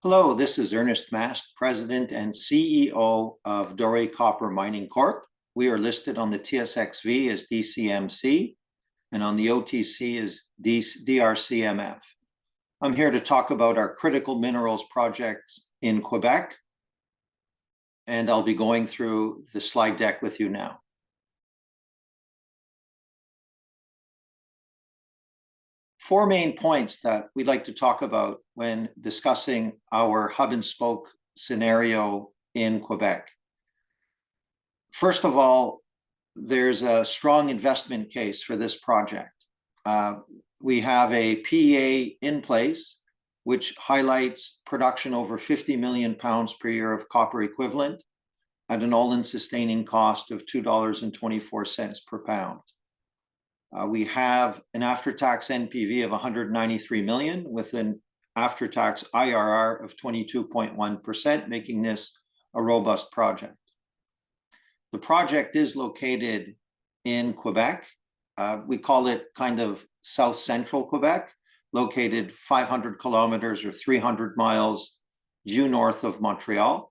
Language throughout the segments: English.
Hello, this is Ernest Mast, President and CEO of Doré Copper Mining Corp. We are listed on the TSXV as DCMC and on the OTC as DRCMF. I'm here to talk about our critical minerals projects in Quebec, and I'll be going through the slide deck with you now. Four main points that we'd like to talk about when discussing our hub and spoke scenario in Quebec. First of all, there's a strong investment case for this project. We have a PEA in place, which highlights production over 50 million pounds per year of copper equivalent at an all-in sustaining cost of $2.24 per pound. We have an after-tax NPV of 193 million with an after-tax IRR of 22.1%, making this a robust project. The project is located in Quebec. We call it kind of south central Quebec, located 500 kilometers or 300 miles due north of Montreal.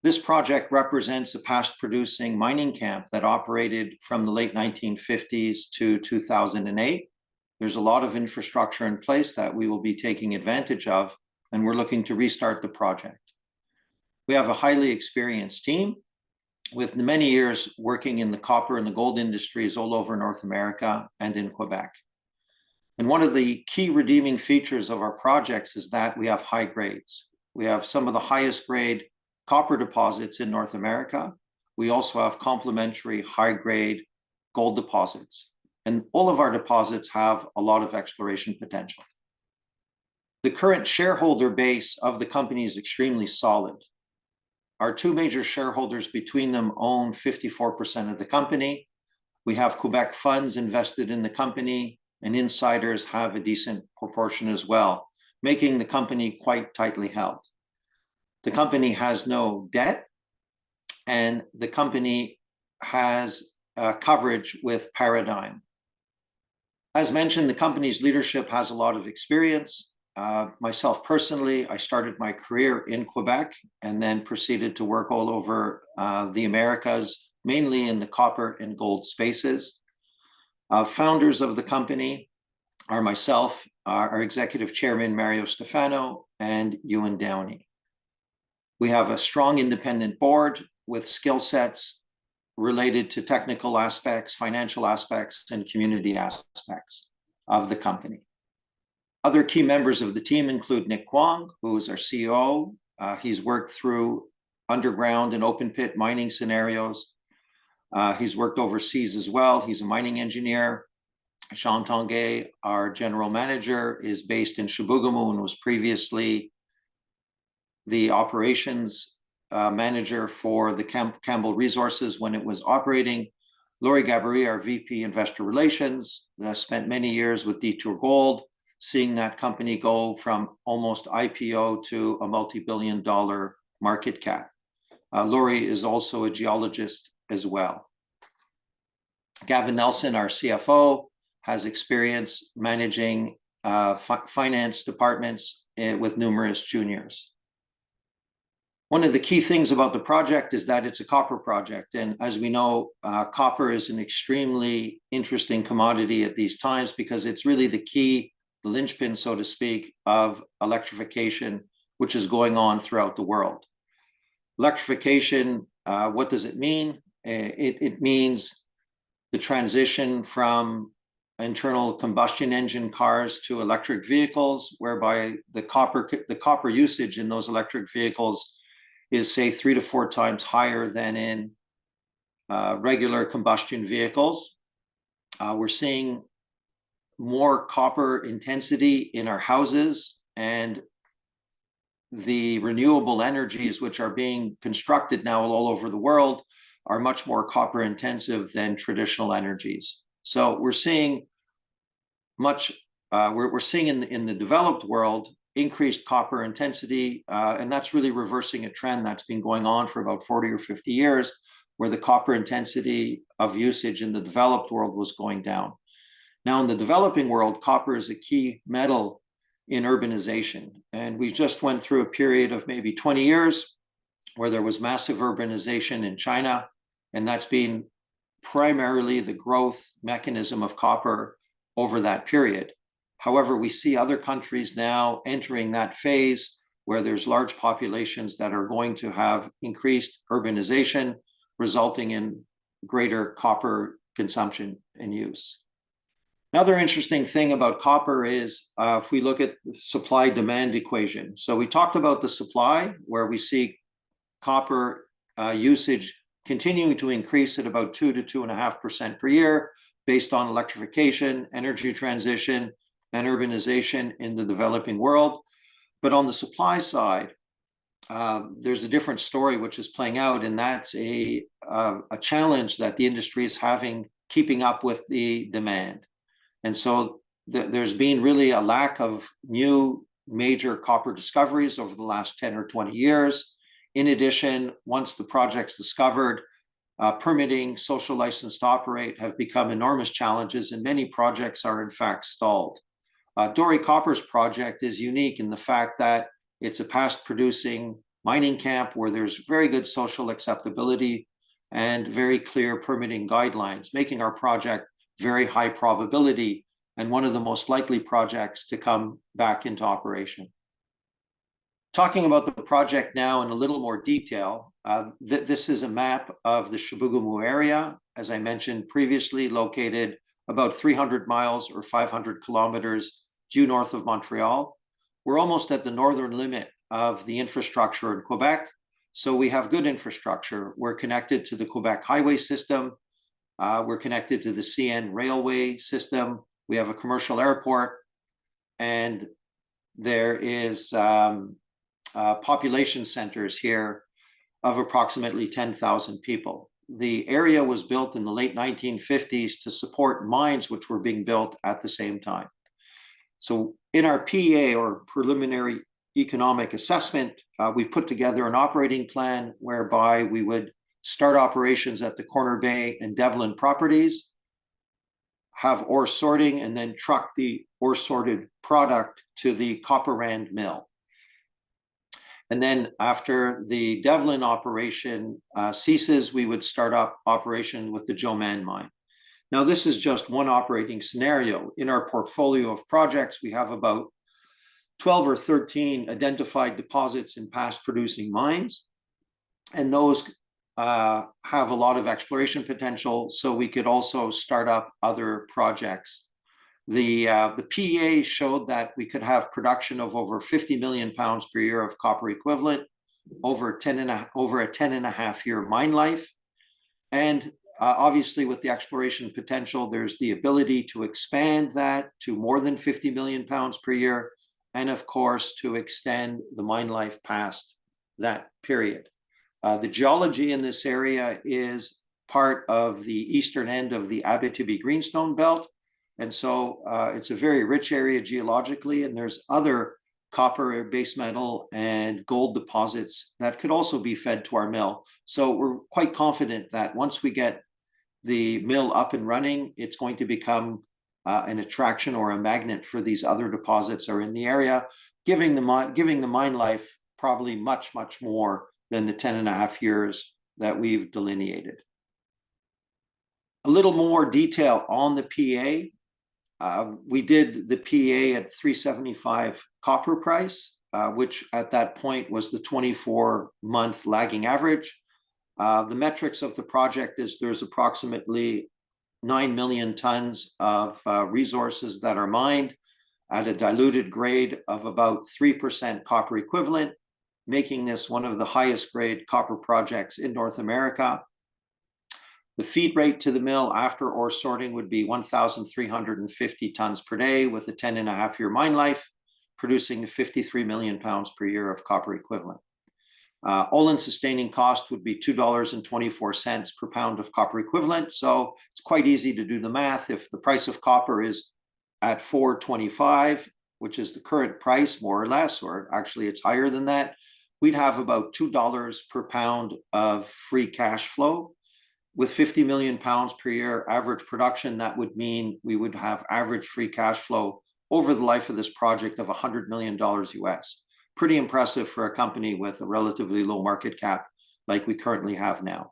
This project represents a past producing mining camp that operated from the late 1950s to 2008. There's a lot of infrastructure in place that we will be taking advantage of, and we're looking to restart the project. We have a highly experienced team with many years working in the copper and the gold industries all over North America and in Quebec. And one of the key redeeming features of our projects is that we have high grades. We have some of the highest grade copper deposits in North America. We also have complementary high-grade gold deposits. And all of our deposits have a lot of exploration potential. The current shareholder base of the company is extremely solid. Our two major shareholders between them own 54% of the company. We have Quebec funds invested in the company, and insiders have a decent proportion as well, making the company quite tightly held. The company has no debt, and the company has coverage with Paradigm. As mentioned, the company's leadership has a lot of experience. Myself personally, I started my career in Quebec and then proceeded to work all over the Americas, mainly in the copper and gold spaces. Founders of the company are myself, our executive chairman, Mario Stefano, and Ewan Downey. We have a strong independent board with skill sets related to technical aspects, financial aspects, and community aspects of the company. Other key members of the team include Nick Kwong, who is our CEO. He's worked through underground and open pit mining scenarios. He's worked overseas as well. He's a mining engineer. Jean Tanguay, our general manager, is based in Chibougamau and was previously the operations manager for the Campbell Resources when it was operating. Laurie Gabory, our VP Investor Relations, spent many years with Detour Gold, seeing that company go from almost IPO to a multi-billion-dollar market cap. Laurie is also a geologist as well. Gavin Nelson, our CFO, has experience managing finance departments with numerous juniors. One of the key things about the project is that it's a copper project. And as we know, copper is an extremely interesting commodity at these times because it's really the key, the linchpin, so to speak, of electrification, which is going on throughout the world. Electrification, what does it mean? It means the transition from internal combustion engine cars to electric vehicles, whereby the copper usage in those electric vehicles is, say, 3 to 4 times higher than in regular combustion vehicles. We're seeing more copper intensity in our houses, and the renewable energies which are being constructed now all over the world are much more copper intensive than traditional energies. So we're seeing we're seeing in the developed world increased copper intensity, and that's really reversing a trend that's been going on for about 40 or 50 years, where the copper intensity of usage in the developed world was going down. Now, in the developing world, copper is a key metal in urbanization. And we just went through a period of maybe 20 years where there was massive urbanization in China, and that's been primarily the growth mechanism of copper over that period. However, we see other countries now entering that phase where there's large populations that are going to have increased urbanization, resulting in greater copper consumption and use. Another interesting thing about copper is if we look at the supply-demand equation. So we talked about the supply, where we see copper usage continuing to increase at about 2 to 2.5% per year based on electrification, energy transition, and urbanization in the developing world. But on the supply side, there's a different story which is playing out, and that's a challenge that the industry is having keeping up with the demand. And so there's been really a lack of new major copper discoveries over the last 10 or 20 years. In addition, once the project's discovered, permitting, social license to operate have become enormous challenges, and many projects are in fact stalled. Doré Copper's project is unique in the fact that it's a past producing mining camp where there's very good social acceptability and very clear permitting guidelines, making our project very high probability and one of the most likely projects to come back into operation. Talking about the project now in a little more detail, this is a map of the Chibougamau area, as I mentioned previously, located about 300 miles or 500 kilometers due north of Montreal. We're almost at the northern limit of the infrastructure in Quebec, so we have good infrastructure. We're connected to the Quebec highway system. We're connected to the CN railway system. We have a commercial airport, and there is population centers here of approximately 10,000 people. The area was built in the late 1950s to support mines which were being built at the same time. So in our PEA, or preliminary economic assessment, we put together an operating plan whereby we would start operations at the Corner Bay and Devlin properties, have ore sorting, and then truck the ore sorted product to the Copper Rand mill. And then after the Devlin operation ceases, we would start up operation with the Joman mine. Now, this is just one operating scenario. In our portfolio of projects, we have about 12 or 13 identified deposits in past producing mines, and those have a lot of exploration potential, so we could also start up other projects. The PEA showed that we could have production of over 50 million pounds per year of copper equivalent over a 10.5 year mine life. And obviously, with the exploration potential, there's the ability to expand that to more than 50 million pounds per year, and of course, to extend the mine life past that period. The geology in this area is part of the eastern end of the Abitibi Greenstone Belt. And so it's a very rich area geologically, and there's other copper, base metal, and gold deposits that could also be fed to our mill. So we're quite confident that once we get the mill up and running, it's going to become an attraction or a magnet for these other deposits that are in the area, giving the mine life probably much, much more than the 10.5 years that we've delineated. A little more detail on the PEA. We did the PEA at $3.75 copper price, which at that point was the 24-month lagging average. The metrics of the project is there's approximately 9 million tons of resources that are mined at a diluted grade of about 3% copper equivalent, making this one of the highest grade copper projects in North America. The feed rate to the mill after ore sorting would be 1,350 tons per day with a 10.5 year mine life, producing 53 million pounds per year of copper equivalent. All-in sustaining cost would be $2.24 per pound of copper equivalent. So it's quite easy to do the math. If the price of copper is at $4.25, which is the current price, more or less, or actually it's higher than that, we'd have about $2 per pound of free cash flow. With 50 million pounds per year average production, that would mean we would have average free cash flow over the life of this project of $100 million US. Pretty impressive for a company with a relatively low market cap like we currently have now.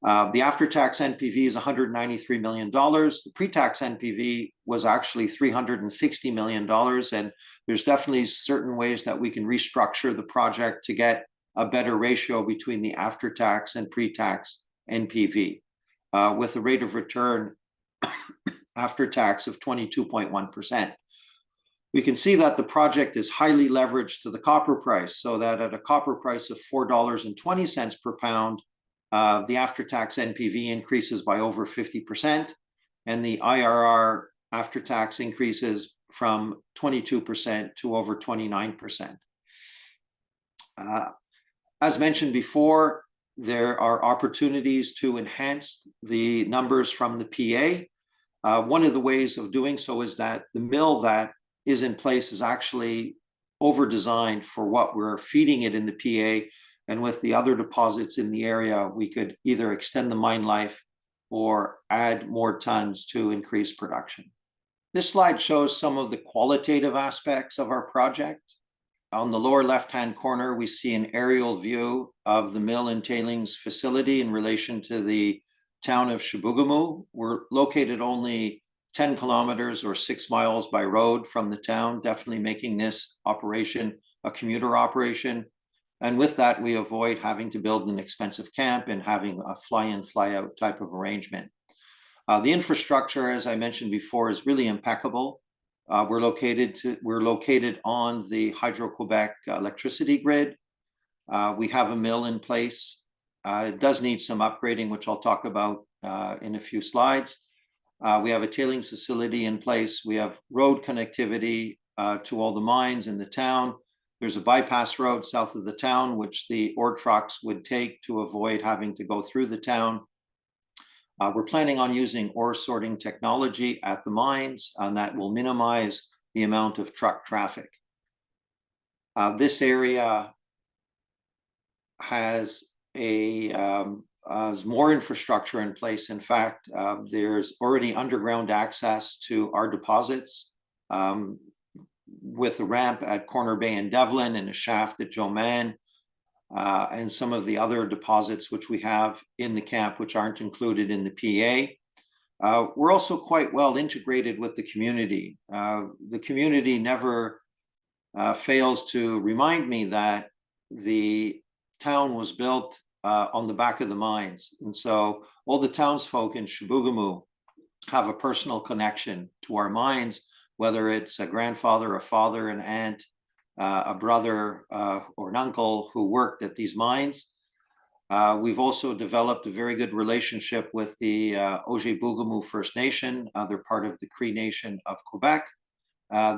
The after-tax NPV is $193 million. The pre-tax NPV was actually $360 million. And there's definitely certain ways that we can restructure the project to get a better ratio between the after-tax and pre-tax NPV, with a rate of return after tax of 22.1%. We can see that the project is highly leveraged to the copper price, so that at a copper price of $4.20 per pound, the after-tax NPV increases by over 50%, and the IRR after-tax increases from 22% to over 29%. As mentioned before, there are opportunities to enhance the numbers from the PA. One of the ways of doing so is that the mill that is in place is actually over-designed for what we're feeding it in the PA, and with the other deposits in the area, we could either extend the mine life or add more tons to increase production. This slide shows some of the qualitative aspects of our project. On the lower left-hand corner, we see an aerial view of the mill and tailings facility in relation to the town of Chibougamau. We're located only 10 kilometers or 6 miles by road from the town, definitely making this operation a commuter operation. And with that, we avoid having to build an expensive camp and having a fly-in, fly-out type of arrangement. The infrastructure, as I mentioned before, is really impeccable. We're located on the Hydro-Quebec electricity grid. We have a mill in place. It does need some upgrading, which I'll talk about in a few slides. We have a tailings facility in place. We have road connectivity to all the mines in the town. There's a bypass road south of the town, which the ore trucks would take to avoid having to go through the town. We're planning on using ore sorting technology at the mines, and that will minimize the amount of truck traffic. This area has more infrastructure in place. In fact, there's already underground access to our deposits, with a ramp at Corner Bay and Devlin and a shaft at Joman, and some of the other deposits which we have in the camp, which aren't included in the PA. We're also quite well integrated with the community. The community never fails to remind me that the town was built on the back of the mines. And so all the townsfolk in Chibougamau have a personal connection to our mines, whether it's a grandfather, a father, an aunt, a brother, or an uncle who worked at these mines. We've also developed a very good relationship with the Ojibougamau First Nation. They're part of the Cree Nation of Quebec.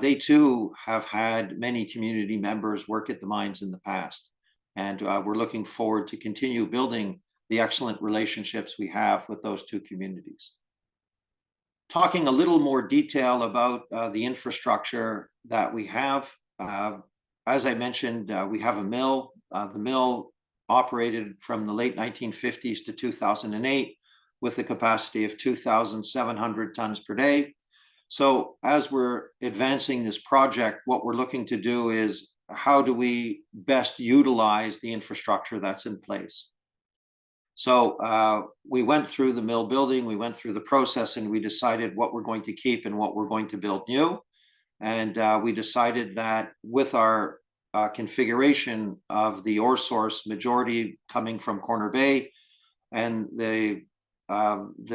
They too have had many community members work at the mines in the past. And we're looking forward to continue building the excellent relationships we have with those two communities. Talking a little more detail about the infrastructure that we have. As I mentioned, we have a mill. The mill operated from the late 1950s to 2008 with a capacity of 2,700 tons per day. So as we're advancing this project, what we're looking to do is how do we best utilize the infrastructure that's in place? So we went through the mill building, we went through the process, and we decided what we're going to keep and what we're going to build new. And we decided that with our configuration of the ore source, majority coming from Corner Bay, and the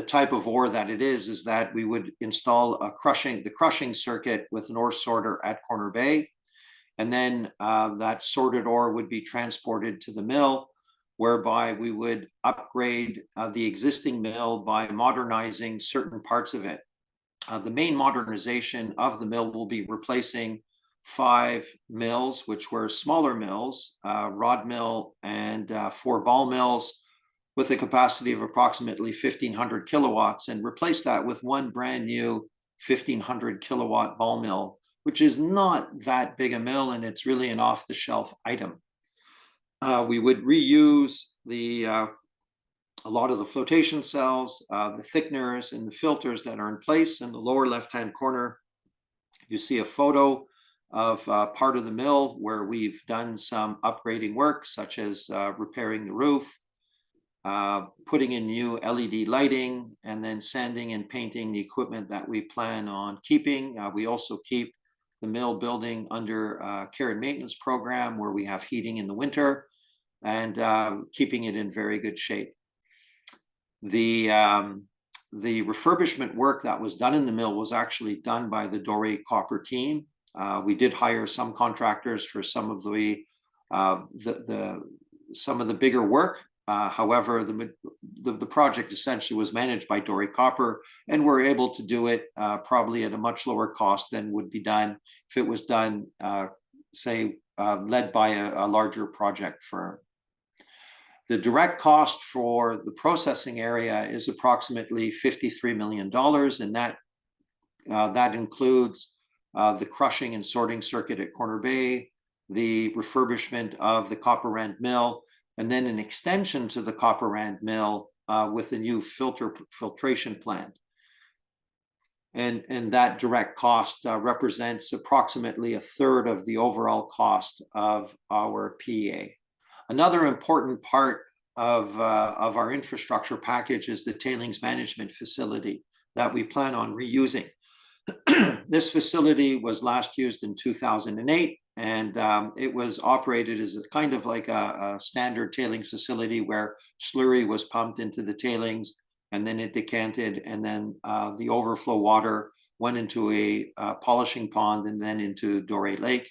type of ore that it is that we would install the crushing circuit with an ore sorter at Corner Bay. And then that sorted ore would be transported to the mill, whereby we would upgrade the existing mill by modernizing certain parts of it. The main modernization of the mill will be replacing 5 mills, which were smaller mills, rod mill and 4 ball mills, with a capacity of approximately 1,500 kilowatts, and replace that with one brand new 1,500 kilowatt ball mill, which is not that big a mill, and it's really an off-the-shelf item. We would reuse a lot of the flotation cells, the thickeners, and the filters that are in place. In the lower left-hand corner, You see a photo of part of the mill where we've done some upgrading work, such as repairing the roof, putting in new LED lighting, and then sanding and painting the equipment that we plan on keeping. We also keep the mill building under care and maintenance program where we have heating in the winter and keeping it in very good shape. The refurbishment work that was done in the mill was actually done by the Doré Copper team. We did hire some contractors for some of the bigger work. However, the project essentially was managed by Doré Copper, and we're able to do it probably at a much lower cost than would be done if it was done, led by a larger project firm. The direct cost for the processing area is approximately $53 million, and that includes the crushing and sorting circuit at Corner Bay, the refurbishment of the Copper Rand mill, and then an extension to the Copper Rand mill with a new filtration plant. And that direct cost represents approximately a third of the overall cost of our PEA. Another important part of our infrastructure package is the tailings management facility that we plan on reusing. This facility was last used in 2008, and it was operated as a kind of like a standard tailings facility where slurry was pumped into the tailings, and then it decanted, and then the overflow water went into a polishing pond and then into Doré Lake.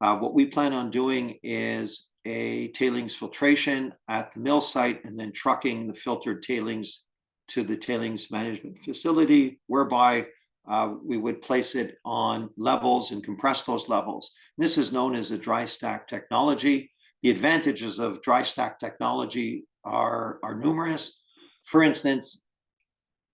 What we plan on doing is a tailings filtration at the mill site and then trucking the filtered tailings to the tailings management facility, whereby we would place it on levels and compress those levels. This is known as a dry stack technology. The advantages of dry stack technology are numerous. For instance,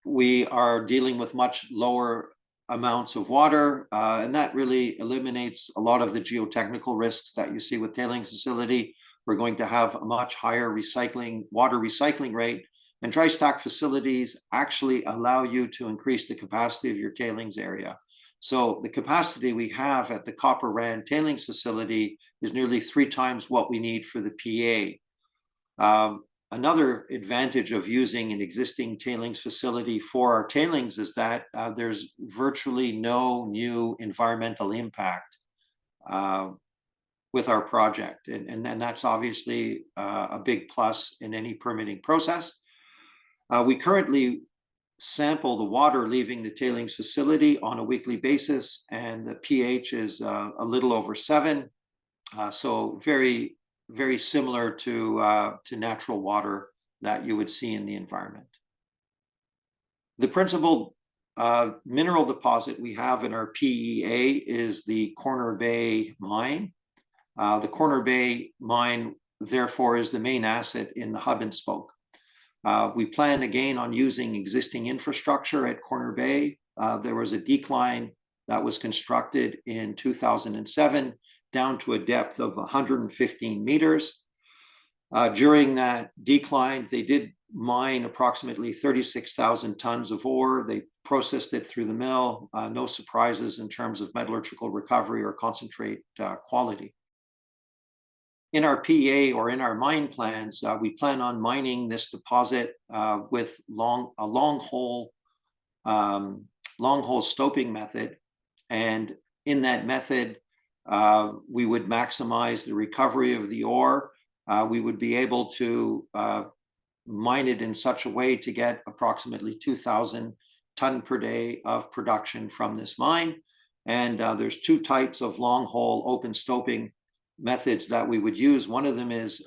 we are dealing with much lower amounts of water, and that really eliminates a lot of the geotechnical risks that you see with tailings facility. We're going to have a much higher water recycling rate, and dry stack facilities actually allow you to increase the capacity of your tailings area. So the capacity we have at the Copper Rand tailings facility is nearly 3 times what we need for the PEA. Another advantage of using an existing tailings facility for our tailings is that there's virtually no new environmental impact with our project. And that's obviously a big plus in any permitting process. We currently sample the water leaving the tailings facility on a weekly basis, and the pH is a little over 7. So very, very similar to natural water that you would see in the environment. The principal mineral deposit we have in our PEA is the Corner Bay Mine. The Corner Bay Mine, therefore, is the main asset in the hub and spoke. We plan again on using existing infrastructure at Corner Bay. There was a decline that was constructed in 2007 down to a depth of 115 meters. During that decline, they did mine approximately 36,000 tons of ore. They processed it through the mill. No surprises in terms of metallurgical recovery or concentrate quality. In our PEA or in our mine plans, we plan on mining this deposit with a long hole stoping method. And in that method, we would maximize the recovery of the ore. We would be able to mine it in such a way to get approximately 2,000 ton per day of production from this mine. And there's 2 types of long hole open stoping methods that we would use. One of them is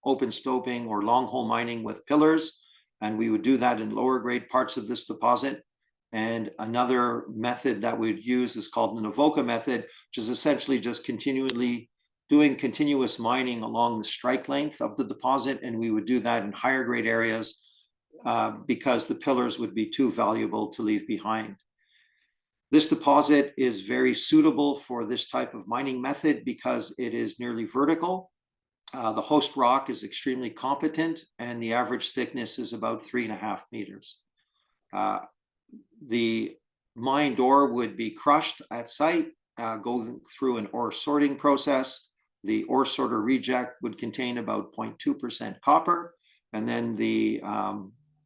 open stoping or long hole mining with pillars, and we would do that in lower grade parts of this deposit. And another method that we'd use is called the Navoka method, which is essentially just doing continuous mining along the strike length of the deposit, and we would do that in higher grade areas because the pillars would be too valuable to leave behind. This deposit is very suitable for this type of mining method because it is nearly vertical. The host rock is extremely competent, and the average thickness is about 3.5 meters. The mined ore would be crushed at site, go through an ore sorting process. The ore sorter reject would contain about 0.2% copper, and then the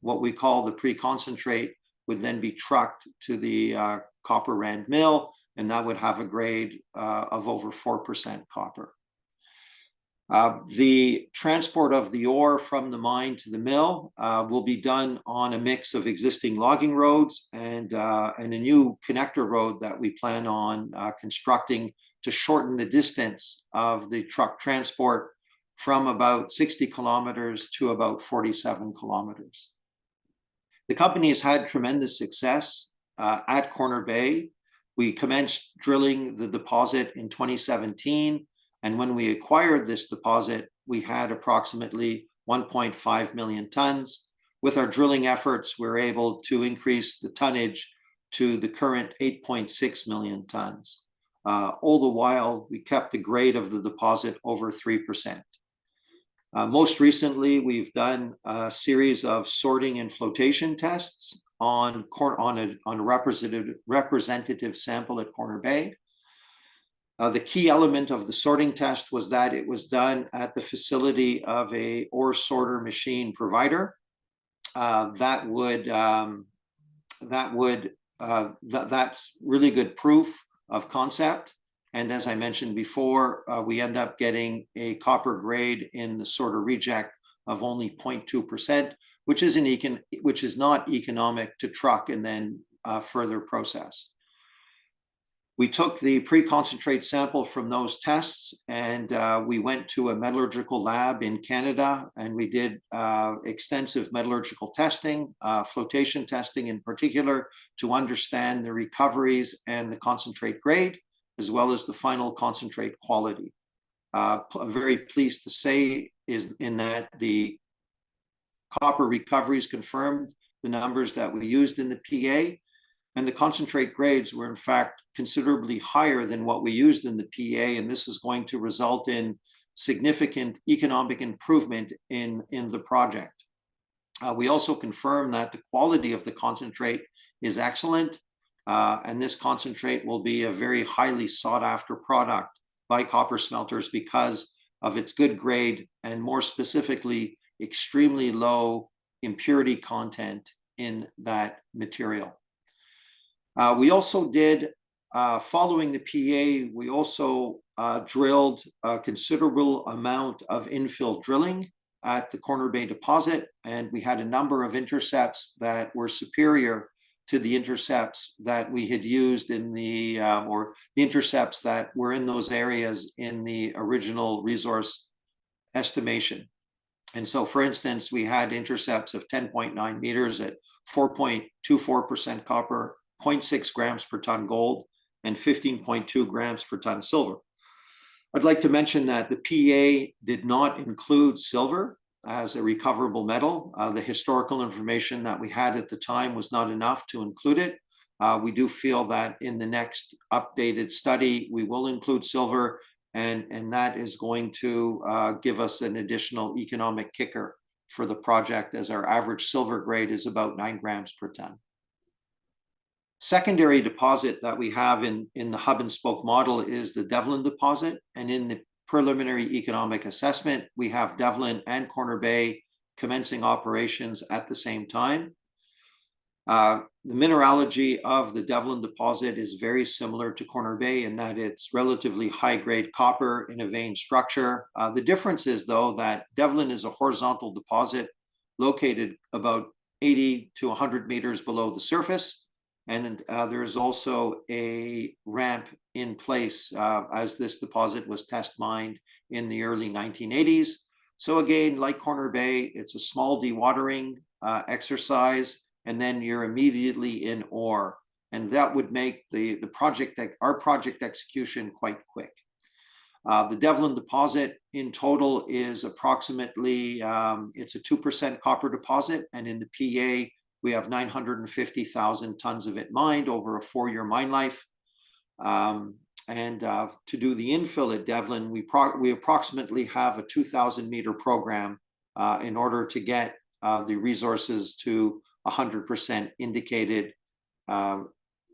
what we call the pre-concentrate would then be trucked to the copper rand mill, and that would have a grade of over 4% copper. The transport of the ore from the mine to the mill will be done on a mix of existing logging roads and a new connector road that we plan on constructing to shorten the distance of the truck transport from about 60 kilometers to about 47 kilometers. The company has had tremendous success at Corner Bay. We commenced drilling the deposit in 2017. And when we acquired this deposit, we had approximately 1.5 million tons. With our drilling efforts, we're able to increase the tonnage to the current 8.6 million tons. All the while, we kept the grade of the deposit over 3%. Most recently, we've done a series of sorting and flotation tests on a representative sample at Corner Bay. The key element of the sorting test was that it was done at the facility of a ore sorter machine provider. That's really good proof of concept. And as I mentioned before, we end up getting a copper grade in the sorter reject of only 0.2%, which is not economic to truck and then further process. We took the pre-concentrate sample from those tests and we went to a metallurgical lab in Canada, and we did extensive metallurgical testing, flotation testing in particular, to understand the recoveries and the concentrate grade, as well as the final concentrate quality. I'm very pleased to say is in that the copper recoveries confirmed the numbers that we used in the PA, and the concentrate grades were in fact considerably higher than what we used in the PA, and this is going to result in significant economic improvement in the project. We also confirmed that the quality of the concentrate is excellent, and this concentrate will be a very highly sought after product by copper smelters because of its good grade and, more specifically, extremely low impurity content in that material. We also did, following the PA, we also drilled a considerable amount of infill drilling at the Corner Bay deposit, and we had a number of intercepts that were superior to the intercepts that we had used in the, or the intercepts that were in those areas in the original resource estimation. And so, for instance, we had intercepts of 10.9 meters at 4.24% copper, 0.6 grams per ton gold, and 15.2 grams per ton silver. I'd like to mention that the PA did not include silver as a recoverable metal. The historical information that we had at the time was not enough to include it. We do feel that in the next updated study, we will include silver, and that is going to give us an additional economic kicker for the project, as our average silver grade is about 9 grams per ton. Secondary deposit that we have in the hub and spoke model is the Devlin deposit, and in the preliminary economic assessment, we have Devlin and Corner Bay commencing operations at the same time. The mineralogy of the Devlin deposit is very similar to Corner Bay in that it's relatively high-grade copper in a vein structure. The difference is, though, that Devlin is a horizontal deposit located about 80 to 100 meters below the surface, and there is also a ramp in place as this deposit was test mined in the early 1980s. So again, like Corner Bay, it's a small dewatering exercise, and then you're immediately in ore. And that would make our project execution quite quick. The Devlin deposit in total is approximately, it's a 2% copper deposit, and in the PA, we have 950,000 tons of it mined over a 4-year mine life. To do the infill at Devlin, we approximately have a 2,000 meter program in order to get the resources to 100% indicated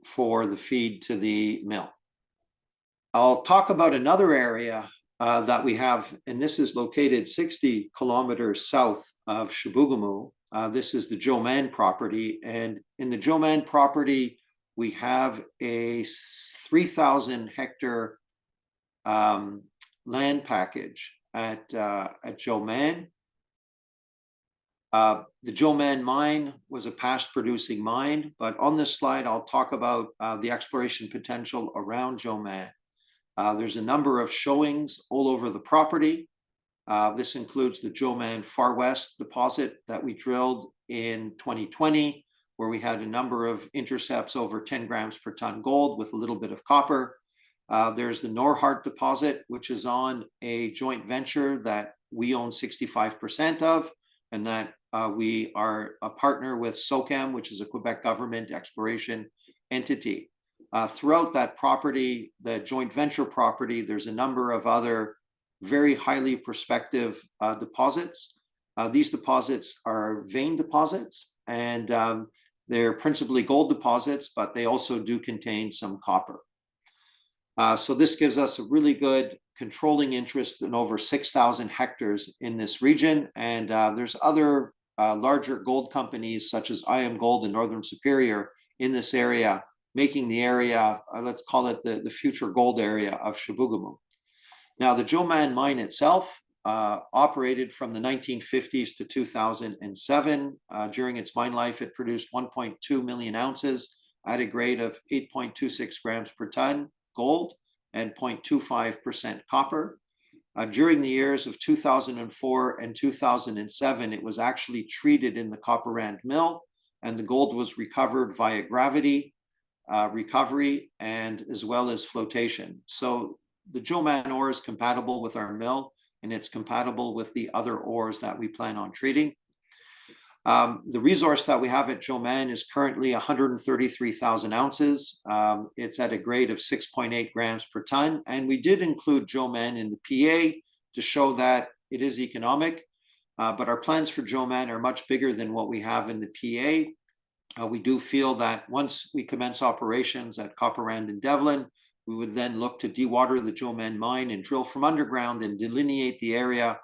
for the feed to the mill. I'll talk about another area that we have, and this is located 60 kilometers south of Chibougamau. This is the Joman Property, and in the Joman Property, we have a 3,000 hectare land package at Joman. The Joman mine was a past producing mine, but on this slide, I'll talk about the exploration potential around Joman. There's a number of showings all over the property. This includes the Joman Far West deposit that we drilled in 2020, where we had a number of intercepts over 10 grams per ton gold with a little bit of copper. There's the Norhart deposit, which is on a joint venture that we own 65% of, and that we are a partner with SOCAM, which is a Quebec government exploration entity. Throughout that property, the joint venture property, there's a number of other very highly prospective deposits. These deposits are vein deposits, and they're principally gold deposits, but they also do contain some copper. So this gives us a really good controlling interest in over 6,000 hectares in this region. And there's other larger gold companies such as IM Gold and Northern Superior in this area, making the area, let's call it the future gold area of Chibougamau. Now, the Joman mine itself operated from the 1950s to 2007. During its mine life, it produced 1.2 million ounces at a grade of 8.26 grams per ton gold and 0.25% copper. During the years of 2004 and 2007, it was actually treated in the Copperand mill, and the gold was recovered via gravity recovery and as well as flotation. So the Joman ore is compatible with our mill, and it's compatible with the other ores that we plan on treating. The resource that we have at Joman is currently 133,000 ounces. It's at a grade of 6.8 grams per ton. And we did include Joman in the PA to show that it is economic, but our plans for Joman are much bigger than what we have in the PA. We do feel that once we commence operations at Copperand and Devlin, we would then look to dewater the Joman mine and drill from underground and delineate the area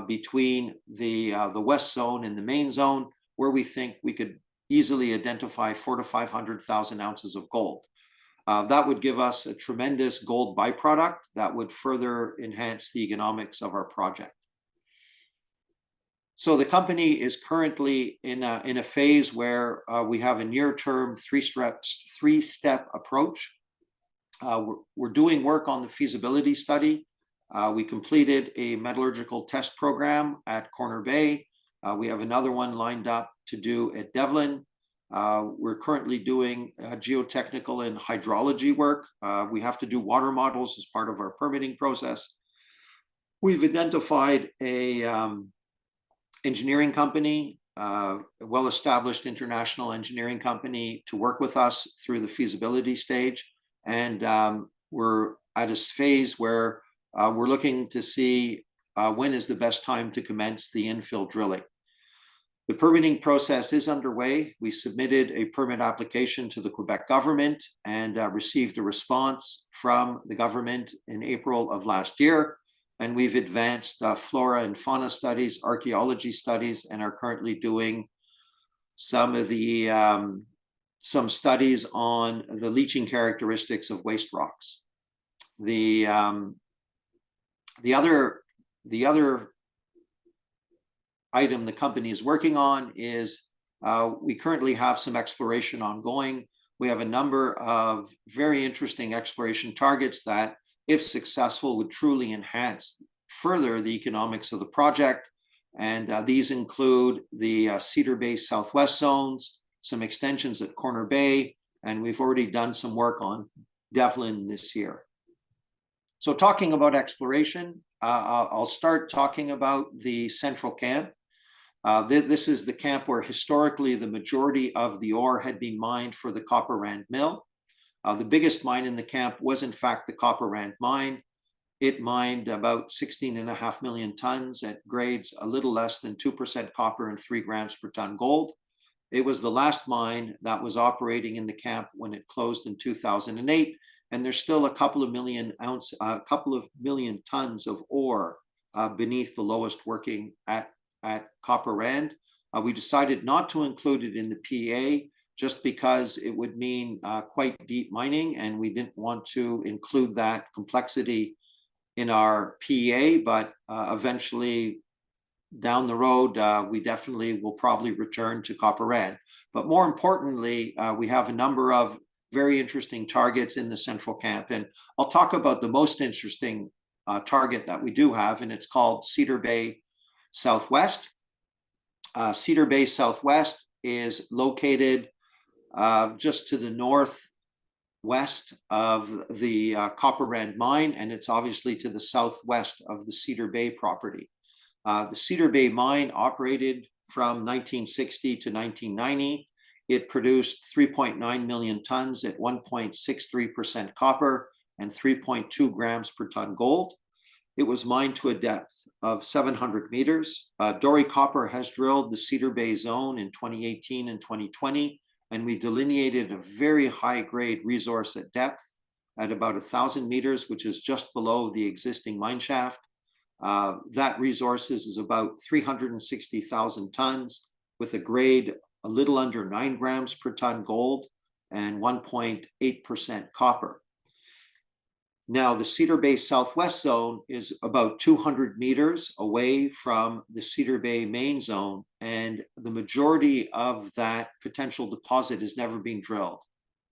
between the west zone and the main zone, where we think we could easily identify 400,000 to 500,000 ounces of gold. That would give us a tremendous gold byproduct that would further enhance the economics of our project. So the company is currently in a phase where we have a near-term three-step approach. We're doing work on the feasibility study. We completed a metallurgical test program at Corner Bay. We have another one lined up to do at Devlin. We're currently doing geotechnical and hydrology work. We have to do water models as part of our permitting process. We've identified a engineering company, a well-established international engineering company, to work with us through the feasibility stage. And we're at a phase where we're looking to see when is the best time to commence the infill drilling. The permitting process is underway. We submitted a permit application to the Quebec government and received a response from the government in April of last year. And we've advanced flora and fauna studies, archaeology studies, and are currently doing some of the some studies on the leaching characteristics of waste rocks. The other item the company is working on is we currently have some exploration ongoing. We have a number of very interesting exploration targets that, if successful, would truly enhance further the economics of the project. And these include the Cedar Bay Southwest zones, some extensions at Corner Bay, and we've already done some work on Devlin this year. So talking about exploration, I'll start talking about the central camp. This is the camp where historically the majority of the ore had been mined for the Copperand mill. The biggest mine in the camp was in fact the Copperand mine. It mined about 16.5 million tons at grades a little less than 2% copper and 3 grams per ton gold. It was the last mine that was operating in the camp when it closed in 2008. And there's still a couple of million tons of ore beneath the lowest working at Copper Rand. We decided not to include it in the PEA just because it would mean quite deep mining, and we didn't want to include that complexity in our PEA, but eventually down the road, we definitely will probably return to Copper Rand. But more importantly, we have a number of very interesting targets in the central camp, and I'll talk about the most interesting target that we do have, and it's called Cedar Bay Southwest. Cedar Bay Southwest is located just to the northwest of the Copper Rand mine, and it's obviously to the southwest of the Cedar Bay property. The Cedar Bay mine operated from 1960 to 1990. It produced 3.9 million tons at 1.63% copper and 3.2 grams per ton gold. It was mined to a depth of 700 meters. Doré Copper has drilled the Cedar Bay zone in 2018 and 2020, and we delineated a very high-grade resource at depth at about 1,000 meters, which is just below the existing mine shaft. That resource is about 360,000 tons with a grade a little under 9 grams per ton gold and 1.8% copper. Now, the Cedar Bay Southwest zone is about 200 meters away from the Cedar Bay main zone, and the majority of that potential deposit has never been drilled.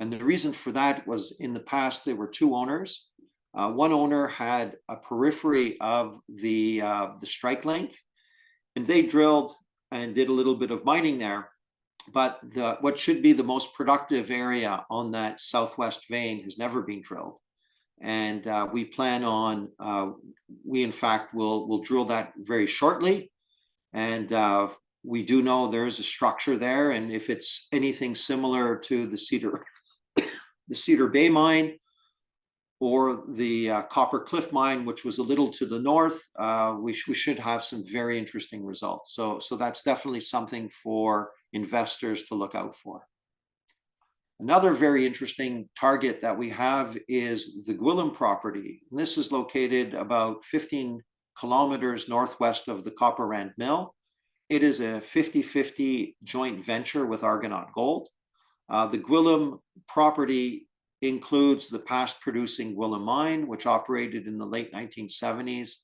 And the reason for that was in the past, there were two owners. One owner had a periphery of the strike length, and they drilled and did a little bit of mining there. But what should be the most productive area on that southwest vein has never been drilled. And we plan on, we in fact will drill that very shortly. And we do know there is a structure there. And if it's anything similar to the Cedar Bay mine or the Copper Cliff mine, which was a little to the north, we should have some very interesting results. So that's definitely something for investors to look out for. Another very interesting target that we have is the Gillum Property. And this is located about 15 kilometers northwest of the Copper Rand mill. It is a 50-50 joint venture with Argonaut Gold. The Gillum Property includes the past producing Gillum mine, which operated in the late 1970s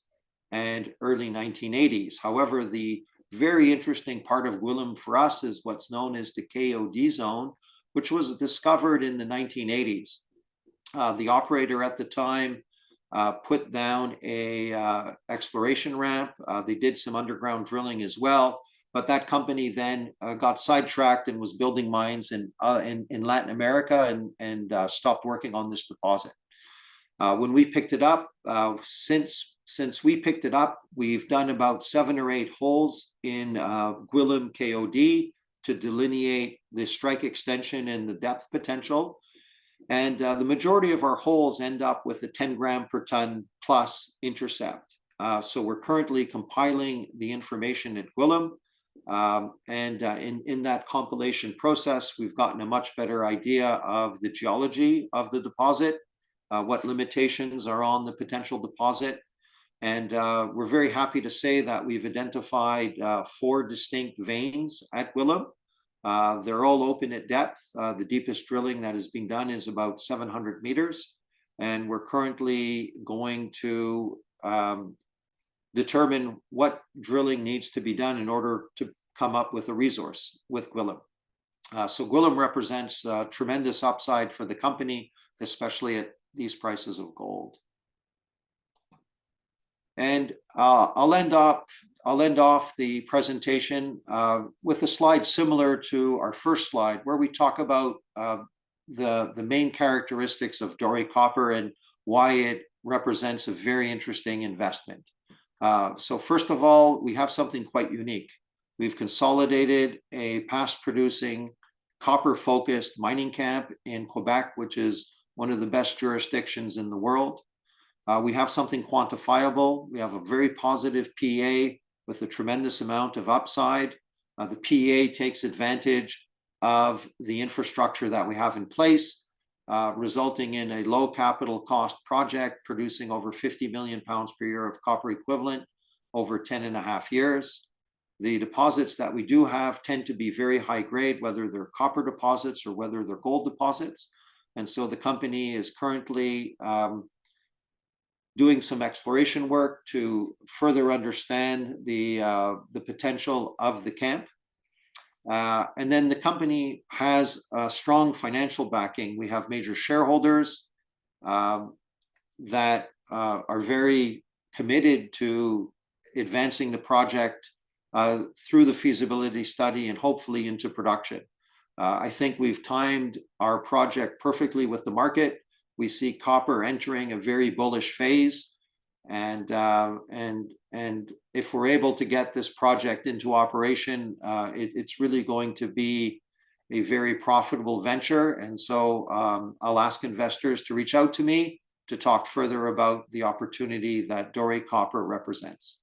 and early 1980s. However, the very interesting part of Gillum for us is what's known as the KOD zone, which was discovered in the 1980s. The operator at the time put down a exploration ramp. They did some underground drilling as well, but that company then got sidetracked and was building mines in Latin America and stopped working on this deposit. When we picked it up, since we picked it up, we've done about 7 or 8 holes in Gillum KOD to delineate the strike extension and the depth potential. And the majority of our holes end up with a 10 gram per ton plus intercept. So we're currently compiling the information at Gillum. In that compilation process, we've gotten a much better idea of the geology of the deposit, what limitations are on the potential deposit. And we're very happy to say that we've identified 4 distinct veins at Gillum. They're all open at depth. The deepest drilling that has been done is about 700 meters. And we're currently going to determine what drilling needs to be done in order to come up with a resource with Gillum. So Gillum represents tremendous upside for the company, especially at these prices of gold. And I'll end off the presentation with a slide similar to our first slide, where we talk about the main characteristics of Doré Copper and why it represents a very interesting investment. So first of all, we have something quite unique. We've consolidated a past producing copper-focused mining camp in Quebec, which is one of the best jurisdictions in the world. We have something quantifiable. We have a very positive PEA with a tremendous amount of upside. The PEA takes advantage of the infrastructure that we have in place, resulting in a low capital cost project producing over 50 million pounds per year of copper equivalent over 10.5 years. The deposits that we do have tend to be very high grade, whether they're copper deposits or whether they're gold deposits. And so the company is currently doing some exploration work to further understand the potential of the camp. And then the company has a strong financial backing. We have major shareholders that are very committed to advancing the project through the feasibility study and hopefully into production. I think we've timed our project perfectly with the market. We see copper entering a very bullish phase, and if we're able to get this project into operation, it's really going to be a very profitable venture. And so I'll ask investors to reach out to me to talk further about the opportunity that Doré Copper represents.